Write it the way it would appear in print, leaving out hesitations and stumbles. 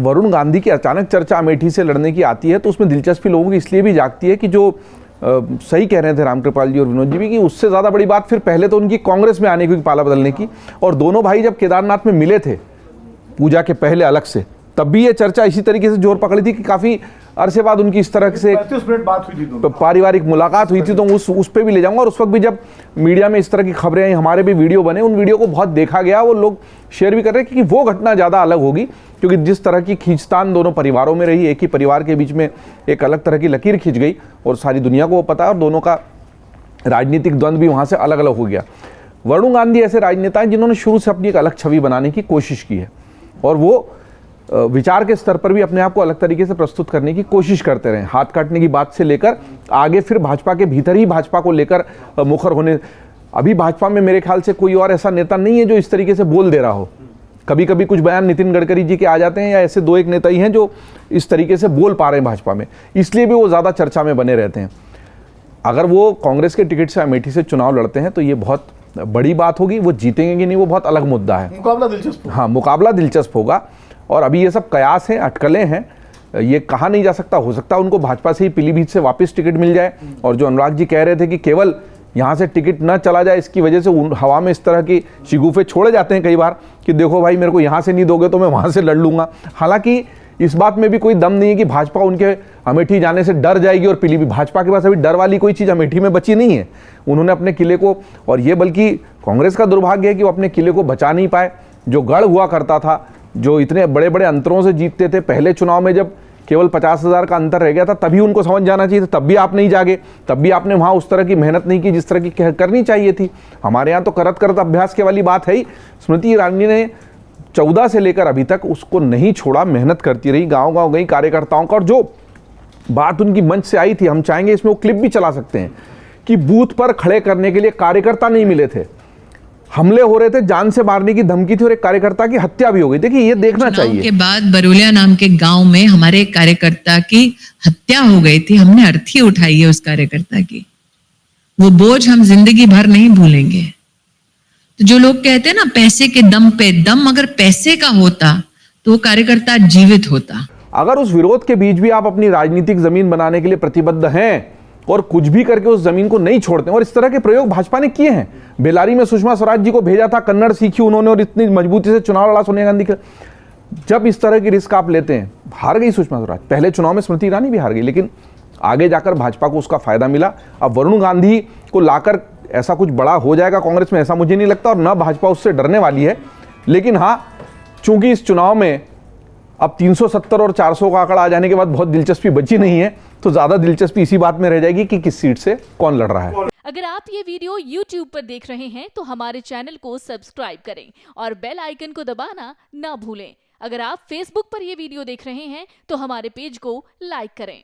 वरुण गांधी की अचानक चर्चा अमेठी से लड़ने की आती है तो उसमें दिलचस्पी लोगों की इसलिए भी जागती है कि जो सही कह रहे थे रामकृपाल जी और विनोद जी भी कि उससे ज़्यादा बड़ी बात फिर पहले तो उनकी कांग्रेस में आने की, पाला बदलने की। और दोनों भाई जब केदारनाथ में मिले थे पूजा के पहले अलग से, तब भी ये चर्चा इसी तरीके से जोर पकड़ी थी कि काफ़ी अरसे बाद उनकी इस तरह से 35 मिनट बात हुई थी, पारिवारिक मुलाकात हुई थी। तो उस पर भी ले जाऊंगा। और उस वक्त भी जब मीडिया में इस तरह की खबरें आई, हमारे भी वीडियो बने, उन वीडियो को बहुत देखा गया, वो लोग शेयर भी कर रहे हैं कि वो घटना ज़्यादा अलग होगी, क्योंकि जिस तरह की खींचतान दोनों परिवारों में रही, एक ही परिवार के बीच में एक अलग तरह की लकीर खींच गई और सारी दुनिया को वो पता है, और दोनों का राजनीतिक द्वंद्व भी वहाँ से अलग अलग हो गया। वरुण गांधी ऐसे राजनेता हैं जिन्होंने शुरू से अपनी एक अलग छवि बनाने की कोशिश की है, और वो विचार के स्तर पर भी अपने आप को अलग तरीके से प्रस्तुत करने की कोशिश करते रहे। हाथ काटने की बात से लेकर आगे फिर भाजपा के भीतर ही भाजपा को लेकर मुखर होने। अभी भाजपा में मेरे ख्याल से कोई और ऐसा नेता नहीं है जो इस तरीके से बोल दे रहा हो। कभी कभी कुछ बयान नितिन गडकरी जी के आ जाते हैं, या ऐसे दो एक नेता ही हैं जो इस तरीके से बोल पा रहे हैं भाजपा में, इसलिए भी वो ज़्यादा चर्चा में बने रहते हैं। अगर वो कांग्रेस के टिकट से अमेठी से चुनाव लड़ते हैं तो ये बहुत बड़ी बात होगी। वो जीतेंगे कि नहीं वो बहुत अलग मुद्दा है। मुकाबला दिलचस्प, हाँ, मुकाबला दिलचस्प होगा। और अभी ये सब कयास हैं, अटकलें हैं, ये कहा नहीं जा सकता। हो सकता है उनको भाजपा से ही पीलीभीत से वापस टिकट मिल जाए, और जो अनुराग जी कह रहे थे कि केवल यहाँ से टिकट न चला जाए, इसकी वजह से हवा में इस तरह की शिगुफे छोड़े जाते हैं कई बार कि देखो भाई मेरे को यहाँ से नहीं दोगे तो मैं वहाँ से लड़ लूँगा। हालांकि इस बात में भी कोई दम नहीं है कि भाजपा उनके अमेठी जाने से डर जाएगी, और पीलीभीत, भाजपा के पास अभी डर वाली कोई चीज़ अमेठी में बची नहीं है। उन्होंने अपने किले को, और ये बल्कि कांग्रेस का दुर्भाग्य है कि वो अपने किले को बचा नहीं पाए। जो गढ़ हुआ करता था, जो इतने बड़े बड़े अंतरों से जीतते थे, पहले चुनाव में जब केवल 50,000 का अंतर रह गया था तभी उनको समझ जाना चाहिए था, तब भी आप नहीं जागे, तब भी आपने वहाँ उस तरह की मेहनत नहीं की जिस तरह की करनी चाहिए थी। हमारे यहाँ तो करत करत अभ्यास के वाली बात है ही। स्मृति ईरानी ने 14 से लेकर अभी तक उसको नहीं छोड़ा, मेहनत करती रही, गाँव गाँव गई कार्यकर्ताओं का। और जो बात उनकी मंच से आई थी, हम चाहेंगे इसमें वो क्लिप भी चला सकते हैं, कि बूथ पर खड़े करने के लिए कार्यकर्ता नहीं मिले थे, हमले हो रहे थे, जान से मारने की धमकी थी, और एक कार्यकर्ता की हत्या भी हो गई। देखिए ये देखना चाहिए। के बाद बरोलिया नाम के गांव में हमारे एक कार्यकर्ता की हत्या हो गई थी। हमने अर्थी उठाई है उस कार्यकर्ता की, वो बोझ हम जिंदगी भर नहीं भूलेंगे। तो जो लोग कहते हैं ना पैसे के दम पे दम, अगर पैसे का होता तो वो कार्यकर्ता जीवित होता। अगर उस विरोध के बीच भी आप अपनी राजनीतिक जमीन बनाने के लिए प्रतिबद्ध हैं और कुछ भी करके उस जमीन को नहीं छोड़ते, और इस तरह के प्रयोग भाजपा ने किए हैं। बेलारी में सुषमा स्वराज जी को भेजा था, कन्नड़ सीखी उन्होंने, और इतनी मजबूती से चुनाव लड़ा सोनिया गांधी का। जब इस तरह की रिस्क आप लेते हैं, हार गई सुषमा स्वराज, पहले चुनाव में स्मृति ईरानी भी हार गई, लेकिन आगे जाकर भाजपा को उसका फायदा मिला। अब वरुण गांधी को लाकर ऐसा कुछ बड़ा हो जाएगा कांग्रेस में, ऐसा मुझे नहीं लगता, और न भाजपा उससे डरने वाली है। लेकिन हाँ, चूंकि इस चुनाव में अब 370 और 400 का आंकड़ा आ जाने के बाद बहुत दिलचस्पी बची नहीं है, तो ज्यादा दिलचस्पी इसी बात में रह जाएगी कि किस सीट से कौन लड़ रहा है। अगर आप ये वीडियो YouTube पर देख रहे हैं तो हमारे चैनल को सब्सक्राइब करें और बेल आइकन को दबाना ना भूलें। अगर आप Facebook पर ये वीडियो देख रहे हैं तो हमारे पेज को लाइक करें।